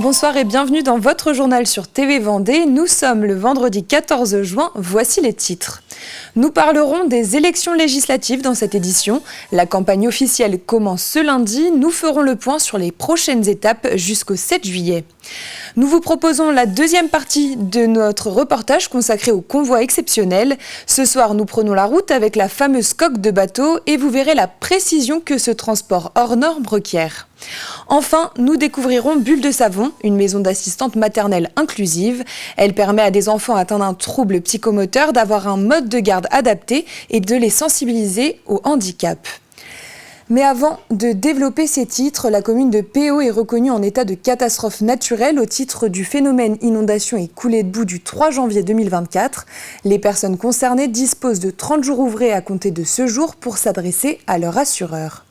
Bonsoir et bienvenue dans votre journal sur TV Vendée. Nous sommes le vendredi 14 juin, voici les titres. Nous parlerons des élections législatives dans cette édition. La campagne officielle commence ce lundi. Nous ferons le point sur les prochaines étapes jusqu'au 7 juillet. Nous vous proposons la deuxième partie de notre reportage consacré au convoi exceptionnel. Ce soir, nous prenons la route avec la fameuse coque de bateau et vous verrez la précision que ce transport hors norme requiert. Enfin, nous découvrirons Bulle de Savon, une maison d'assistante maternelle inclusive. Elle permet à des enfants atteints d'un trouble psychomoteur d'avoir un mode de garde adapté et de les sensibiliser au handicap. Mais avant de développer ces titres, la commune de Péau est reconnue en état de catastrophe naturelle au titre du phénomène inondation et coulée de boue du 3 janvier 2024. Les personnes concernées disposent de 30 jours ouvrés à compter de ce jour pour s'adresser à leur assureur.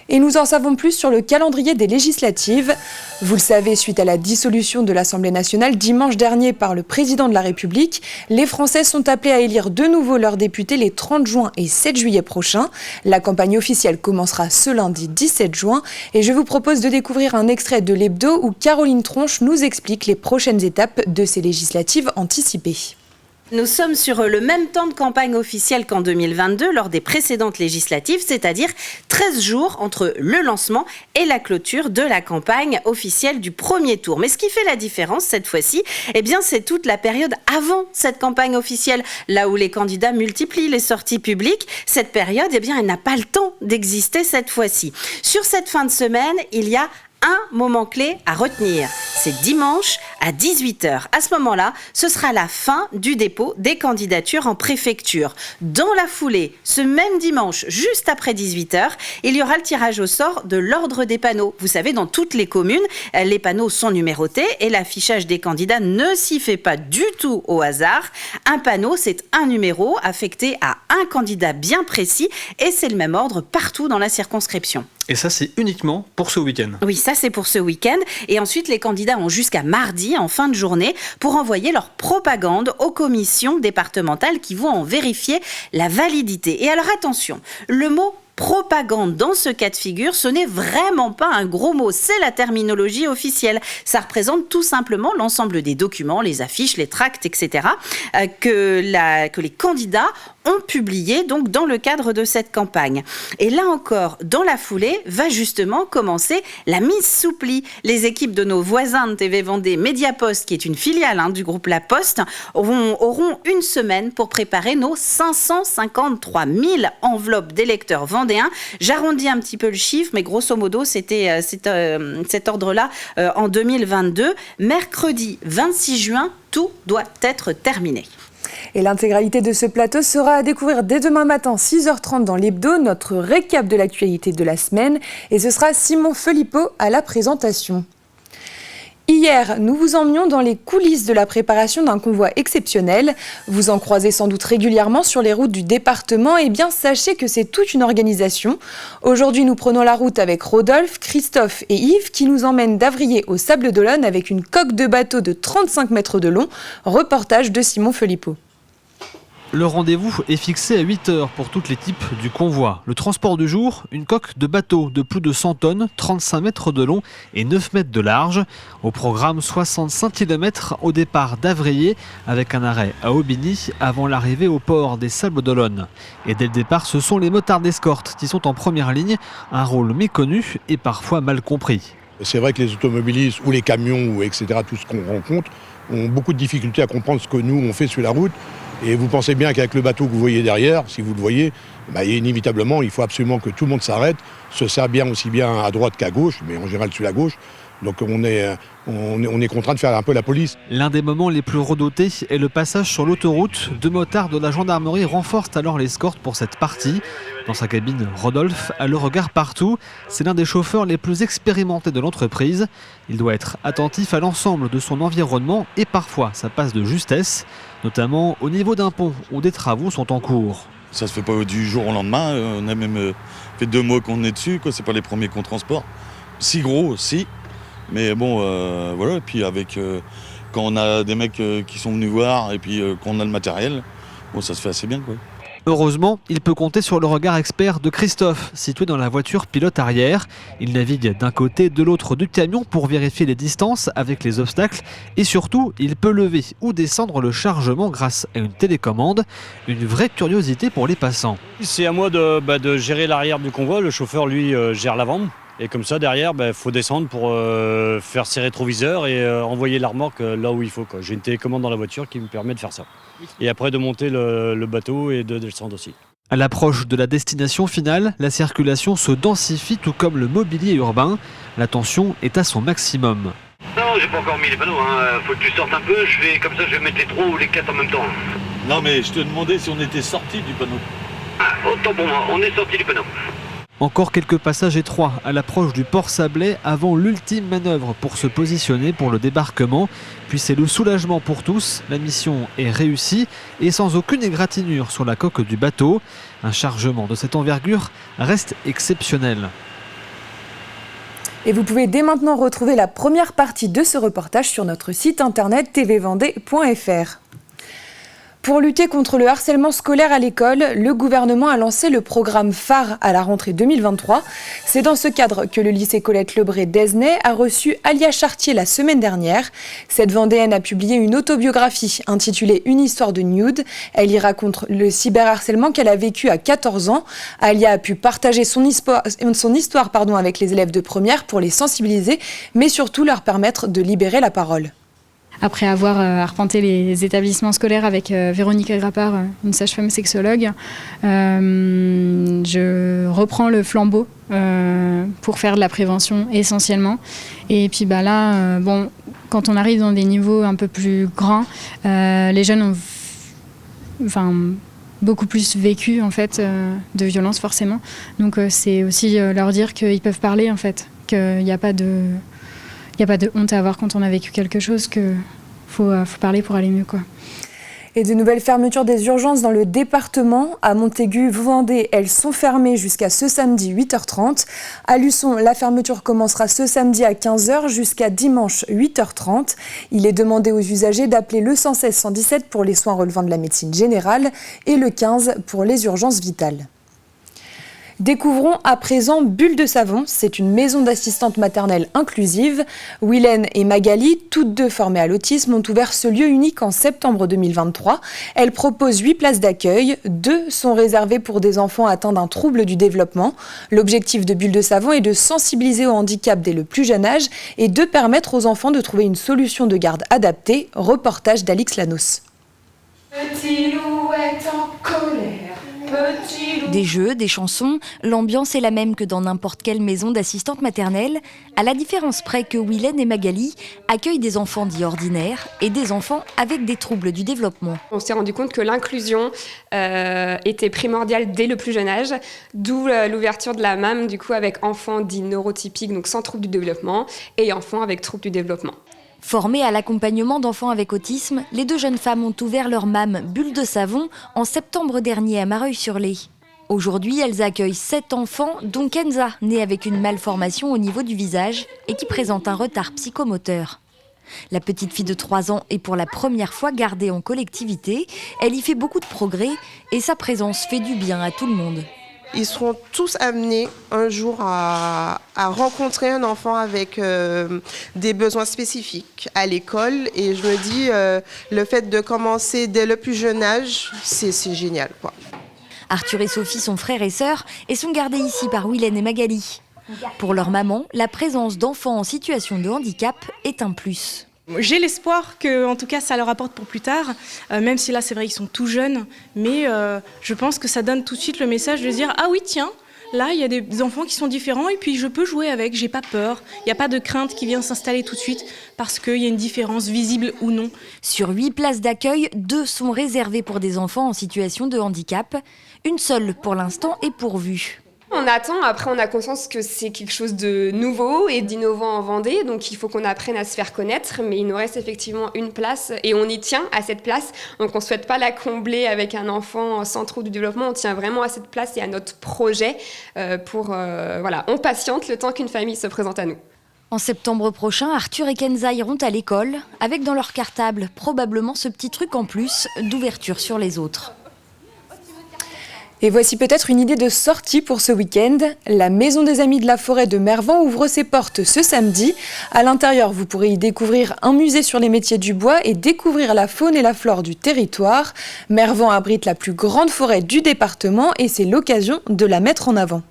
Et nous en savons plus sur le calendrier des législatives. Vous le savez, suite à la dissolution de l'Assemblée nationale dimanche dernier par le président de la République, les Français sont appelés à élire de nouveau leurs députés les 30 juin et 7 juillet prochains. La campagne officielle commencera ce lundi 17 juin et je vous propose de découvrir un extrait de l'hebdo où Caroline Tronche nous explique les prochaines étapes de ces législatives anticipées. Nous sommes sur le même temps de campagne officielle qu'en 2022 lors des précédentes législatives, c'est-à-dire 13 jours entre le lancement et la clôture de la campagne officielle du premier tour. Mais ce qui fait la différence cette fois-ci, c'est toute la période avant cette campagne officielle, là où les candidats multiplient les sorties publiques. Cette période, elle n'a pas le temps d'exister cette fois-ci. Sur cette fin de semaine, il y a un moment clé à retenir, c'est dimanche à 18h. À ce moment-là, ce sera la fin du dépôt des candidatures en préfecture. Dans la foulée, ce même dimanche, juste après 18h, il y aura le tirage au sort de l'ordre des panneaux. Vous savez, dans toutes les communes, les panneaux sont numérotés et l'affichage des candidats ne s'y fait pas du tout au hasard. Un panneau, c'est un numéro affecté à un candidat bien précis et c'est le même ordre partout dans la circonscription. Et ça, c'est uniquement pour ce week-end. Oui, ça, c'est pour ce week-end. Et ensuite, les candidats ont jusqu'à mardi, en fin de journée, pour envoyer leur propagande aux commissions départementales qui vont en vérifier la validité. Et alors, attention, le mot propagande, dans ce cas de figure, ce n'est vraiment pas un gros mot, c'est la terminologie officielle. Ça représente tout simplement l'ensemble des documents, les affiches, les tracts, etc., que les candidats ont publié donc dans le cadre de cette campagne. Et là encore, dans la foulée, va justement commencer la mise sous pli. Les équipes de nos voisins de TV Vendée, Mediapost, qui est une filiale du groupe La Poste, auront une semaine pour préparer nos 553 000 enveloppes d'électeurs vendéens. J'arrondis un petit peu le chiffre, mais grosso modo, c'était cet ordre-là en 2022. Mercredi 26 juin, tout doit être terminé. Et l'intégralité de ce plateau sera à découvrir dès demain matin, 6h30 dans l'hebdo, notre récap de l'actualité de la semaine. Et ce sera Simon Philippot à la présentation. Hier, nous vous emmenions dans les coulisses de la préparation d'un convoi exceptionnel. Vous en croisez sans doute régulièrement sur les routes du département. Sachez que c'est toute une organisation. Aujourd'hui, nous prenons la route avec Rodolphe, Christophe et Yves qui nous emmènent d'Avrier au Sable d'Olonne avec une coque de bateau de 35 mètres de long. Reportage de Simon Philippot. Le rendez-vous est fixé à 8h pour toutes les types du convoi. Le transport du jour, une coque de bateau de plus de 100 tonnes, 35 mètres de long et 9 mètres de large. Au programme, 65 km au départ d'Avrier avec un arrêt à Aubigny avant l'arrivée au port des Sables d'Olonne. Et dès le départ, ce sont les motards d'escorte qui sont en première ligne, un rôle méconnu et parfois mal compris. C'est vrai que les automobilistes ou les camions, etc., tout ce qu'on rencontre, ont beaucoup de difficultés à comprendre ce que nous, on fait sur la route. Et vous pensez bien qu'avec le bateau que vous voyez derrière, si vous le voyez, inévitablement, il faut absolument que tout le monde s'arrête, se serre bien aussi bien à droite qu'à gauche, mais en général sur la gauche. Donc on est contraint de faire un peu la police. L'un des moments les plus redoutés est le passage sur l'autoroute. 2 motards de la gendarmerie renforcent alors l'escorte pour cette partie. Dans sa cabine, Rodolphe a le regard partout. C'est l'un des chauffeurs les plus expérimentés de l'entreprise. Il doit être attentif à l'ensemble de son environnement et parfois ça passe de justesse, notamment au niveau d'un pont où des travaux sont en cours. Ça se fait pas du jour au lendemain. On a même fait 2 mois qu'on est dessus. C'est pas les premiers qu'on transporte. Si gros, si. Mais bon, voilà. Et puis quand on a des mecs qui sont venus voir et puis qu'on a le matériel, ça se fait assez bien, quoi. Heureusement, il peut compter sur le regard expert de Christophe, situé dans la voiture pilote arrière. Il navigue d'un côté de l'autre du camion pour vérifier les distances avec les obstacles et surtout, il peut lever ou descendre le chargement grâce à une télécommande. Une vraie curiosité pour les passants. C'est à moi de gérer l'arrière du convoi, le chauffeur lui gère l'avant. Et comme ça derrière, faut descendre pour faire ses rétroviseurs et envoyer la remorque là où il faut. J'ai une télécommande dans la voiture qui me permet de faire ça. Et après de monter le bateau et de descendre aussi. À l'approche de la destination finale, la circulation se densifie tout comme le mobilier urbain. La tension est à son maximum. Non, j'ai pas encore mis les panneaux, faut que tu sortes un peu, je vais comme ça je vais mettre les 3 ou les 4 en même temps. Non mais je te demandais si on était sorti du panneau. Ah, autant pour moi, on est sorti du panneau. Encore quelques passages étroits à l'approche du port Sablé avant l'ultime manœuvre pour se positionner pour le débarquement. Puis c'est le soulagement pour tous, la mission est réussie et sans aucune égratignure sur la coque du bateau. Un chargement de cette envergure reste exceptionnel. Et vous pouvez dès maintenant retrouver la première partie de ce reportage sur notre site internet tvvendée.fr. Pour lutter contre le harcèlement scolaire à l'école, le gouvernement a lancé le programme phare à la rentrée 2023. C'est dans ce cadre que le lycée Colette Lebré d'Esnay a reçu Alia Chartier la semaine dernière. Cette Vendéenne a publié une autobiographie intitulée Une histoire de nude. Elle y raconte le cyberharcèlement qu'elle a vécu à 14 ans. Alia a pu partager son histoire avec les élèves de première pour les sensibiliser, mais surtout leur permettre de libérer la parole. Après avoir arpenté les établissements scolaires avec Véronique Agrapard, une sage-femme sexologue, je reprends le flambeau pour faire de la prévention essentiellement. Et puis là, quand on arrive dans des niveaux un peu plus grands, les jeunes ont beaucoup plus vécu en fait, de violence forcément. Donc c'est aussi leur dire qu'ils peuvent parler en fait, qu'il n'y a pas de... Il n'y a pas de honte à avoir quand on a vécu quelque chose, qu'il faut parler pour aller mieux, quoi. Et de nouvelles fermetures des urgences dans le département. À Montaigu, Vendée, elles sont fermées jusqu'à ce samedi 8h30. À Luçon, la fermeture commencera ce samedi à 15h jusqu'à dimanche 8h30. Il est demandé aux usagers d'appeler le 116 117 pour les soins relevant de la médecine générale et le 15 pour les urgences vitales. Découvrons à présent Bulle de Savon. C'est une maison d'assistante maternelle inclusive. Willen et Magali, toutes deux formées à l'autisme, ont ouvert ce lieu unique en septembre 2023. Elles proposent 8 places d'accueil. 2 sont réservées pour des enfants atteints d'un trouble du développement. L'objectif de Bulle de Savon est de sensibiliser au handicap dès le plus jeune âge et de permettre aux enfants de trouver une solution de garde adaptée. Reportage d'Alix Lanos. Petit loup est en colère. Des jeux, des chansons, l'ambiance est la même que dans n'importe quelle maison d'assistante maternelle, à la différence près que Willen et Magali accueillent des enfants dits ordinaires et des enfants avec des troubles du développement. On s'est rendu compte que l'inclusion était primordiale dès le plus jeune âge, d'où l'ouverture de la MAM du coup avec enfants dits neurotypiques, donc sans troubles du développement, et enfants avec troubles du développement. Formées à l'accompagnement d'enfants avec autisme, les 2 jeunes femmes ont ouvert leur MAM Bulle de Savon en septembre dernier à Mareuil-sur-Lay. Aujourd'hui, elles accueillent 7 enfants, dont Kenza, née avec une malformation au niveau du visage et qui présente un retard psychomoteur. La petite fille de 3 ans est pour la première fois gardée en collectivité. Elle y fait beaucoup de progrès et sa présence fait du bien à tout le monde. Ils seront tous amenés un jour à rencontrer un enfant avec des besoins spécifiques à l'école. Et je me dis, le fait de commencer dès le plus jeune âge, c'est génial, quoi. Arthur et Sophie sont frères et sœurs et sont gardés ici par Willen et Magali. Pour leur maman, la présence d'enfants en situation de handicap est un plus. J'ai l'espoir que, en tout cas, ça leur apporte pour plus tard, même si là, c'est vrai, ils sont tout jeunes, mais je pense que ça donne tout de suite le message de dire « Ah oui, tiens, là, il y a des enfants qui sont différents et puis je peux jouer avec, j'ai pas peur. Il n'y a pas de crainte qui vient s'installer tout de suite parce qu'il y a une différence visible ou non. » Sur 8 places d'accueil, 2 sont réservées pour des enfants en situation de handicap. Une seule, pour l'instant, est pourvue. On attend, après on a conscience que c'est quelque chose de nouveau et d'innovant en Vendée, donc il faut qu'on apprenne à se faire connaître, mais il nous reste effectivement une place et on y tient à cette place, donc on ne souhaite pas la combler avec un enfant sans trouble du développement, on tient vraiment à cette place et à notre projet on patiente le temps qu'une famille se présente à nous. En septembre prochain, Arthur et Kenza iront à l'école, avec dans leur cartable probablement ce petit truc en plus d'ouverture sur les autres. Et voici peut-être une idée de sortie pour ce week-end. La Maison des Amis de la Forêt de Mervan ouvre ses portes ce samedi. À l'intérieur, vous pourrez y découvrir un musée sur les métiers du bois et découvrir la faune et la flore du territoire. Mervan abrite la plus grande forêt du département et c'est l'occasion de la mettre en avant.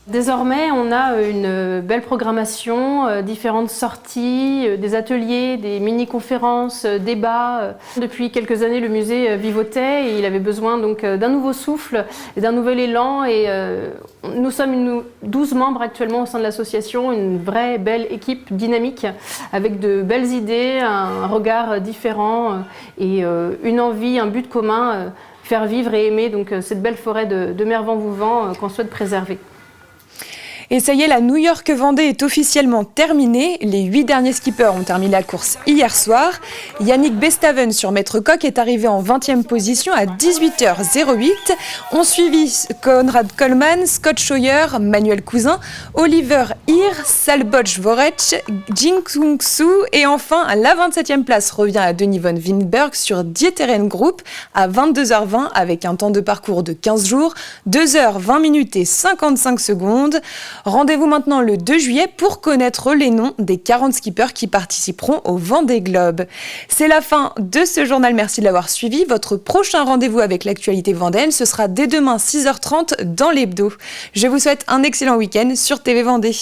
Désormais, on a une belle programmation, différentes sorties, des ateliers, des mini-conférences, débats. Depuis quelques années, le musée vivotait et il avait besoin donc d'un nouveau souffle et d'un nouvel élan. Et nous sommes 12 membres actuellement au sein de l'association, une vraie belle équipe dynamique avec de belles idées, un regard différent et une envie, un but commun, faire vivre et aimer donc cette belle forêt de Mervan-Vouvant qu'on souhaite préserver. Et ça y est, la New York Vendée est officiellement terminée. Les 8 derniers skippers ont terminé la course hier soir. Yannick Bestaven sur Maître Coq est arrivé en 20e position à 18h08. Ont suivi Konrad Coleman, Scott Scheuer, Manuel Cousin, Oliver Heer, Salboj Vorec, Jing Kung Su et enfin la 27e place revient à Denis von Winberg sur Dieteren Group à 22h20 avec un temps de parcours de 15 jours, 2h20 minutes et 55 secondes. Rendez-vous maintenant le 2 juillet pour connaître les noms des 40 skippers qui participeront au Vendée Globe. C'est la fin de ce journal, merci de l'avoir suivi. Votre prochain rendez-vous avec l'actualité vendéenne, ce sera dès demain 6h30 dans l'hebdo. Je vous souhaite un excellent week-end sur TV Vendée.